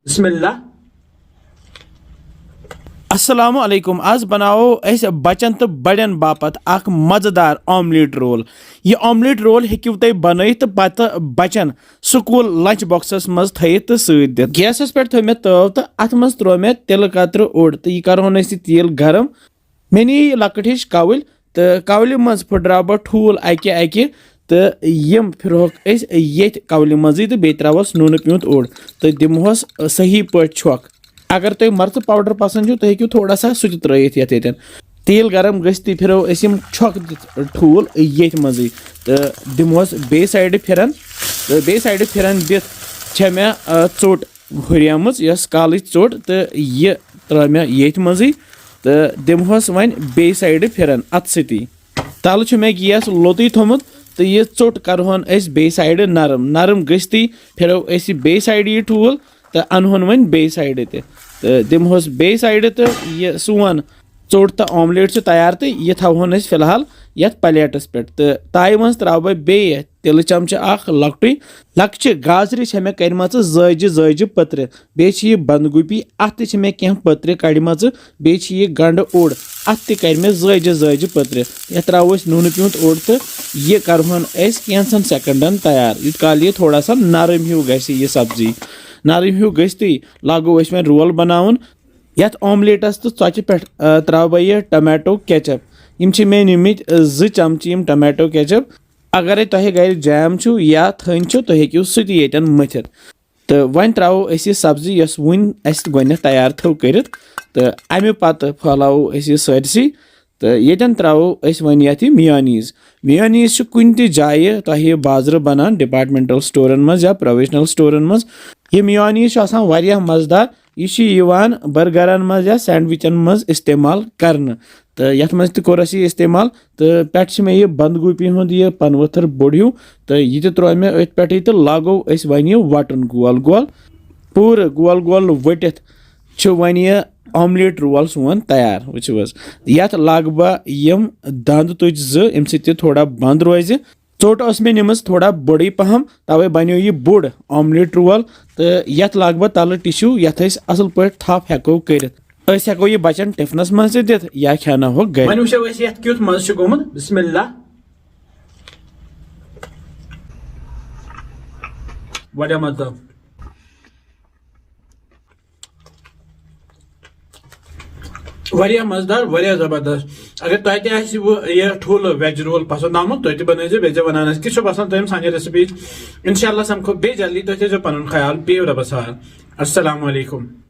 बिस्मिल्लाह। अस्सलामु अलैकुम। आज बनाओ अस बचन तो बड़न बापत अख मजेदार ऑमलेट रोल। यह ऑमलेट रोल हेकिव तुम बन तो पत बचन स्कूल लंच बॉक्सस मज थयित तो सत दित। गैसस पे थो मे तव तो अथ मज त्रो मे तिल कतर ओड़ तो यह करहोन तेल गरम। मे नी लकट हिश कवल तो कवल मज फुटरा बह ठूल अकि अकि तो यम फिरहोक ये कवल मजी तो बे त्रोस नून प्यूंत ओड़ तो दिमहोस सही पे छक। अगर तुम मर्च पाउडर पसंद हो तो हेकू थोड़ा सा सह त्रित ये तेल गरम गि फिर छक दित ठूल ये मजी तो दिमहोस बे साइड फिरन तो बे साइड फिरन दित मे चोट हुरियम यस काल चोट तो यह त्रा मे ये मजी तो दिमहोस वन बे साइड फिरन अत सती तल मे गैस लोतुय थोमुत तो यह चोट करहोन बे साइड नरम नरम गि फिर बे साइड यह ठूल तो अनहोन वन बे साइड तो दिमहोस बे साइड तो यह सोन चोट तो ऑमलेट तैयार तो यह थवन फिलहाल ये प्लेटस पे तो ताई मज त्रो बह बे तिल चमच अख लकटुय लक्चि गाजर मे कर्म जज जज पत्र बे बंद गोभी अत मे कह पत्र कड़म बे गंड ओड़ अत कर जज जज पत्र ये त्रो नून प्यूंत ओड़ तो यह करहोन कैंसन सेकंडन तैयार यूत काल यह थोड़ा सा नरम हिू गि सब्जी नरम हिू गि लागो मे रोल बनावन यथ ऑमलेटस तो चौचि पे त्रो बह यह टमाटो केचप यम मे निमित 2 चमच टमाटो केचप अगर तुह गर जैम या थन तुम हेकू सह मथित तो वन त्रो यह सब्जी यस वन गोन तैयार थो कर तो अमे पत फहलावो यह सरसी तो ये त्रो वन ये मेयोनीज मेयोनीज कुन त जाए तुह बाजार बनान डिपार्टमेंटल स्टोरन मज या प्रोविजनल स्टोरन मज यह मेयोनीज वारिया मजेदार यह बर्गरन मज या सैंडविचन मज इस्तेमाल करने तो ये मज तोर इस्तेमाल तो पे मे यह बंद गोभी हुंद यह पनवथर बोड़ हिू तो यह त्रो मे अथ पे तो लागो वन यह वटन गोल गोल पूर गोल गोल वटित वन यह ऑमलेट रोल सोन तैयार वो ये लाग बह यम दंद तुज 2 अम सह थोड़ा बंद रोज चोट मे निम थोड़ा बड़ी पहम तवे बनो यह बोड़ ऑमलेट रोल तो ये लाग बह तल टिश्यू ये असल पे थप हेको कर हेको यह बचन टिफनस मज दित या खेना हो गर वन वो ये क्युत मज गोमुत। बिस्मिल्लाह। वारिया मजेदार वारिया मजेदार वारिया जबरदस्त। अगर तुह यह ठूल वेज रोल पसंद आमुत तुम बन बे वन कि पसंद तुम सान रेसिपी इंशाल्लाह समखो बे जल्दी तुम पन ख्याल पे रबस हाल। अस्सलामु अलैकुम।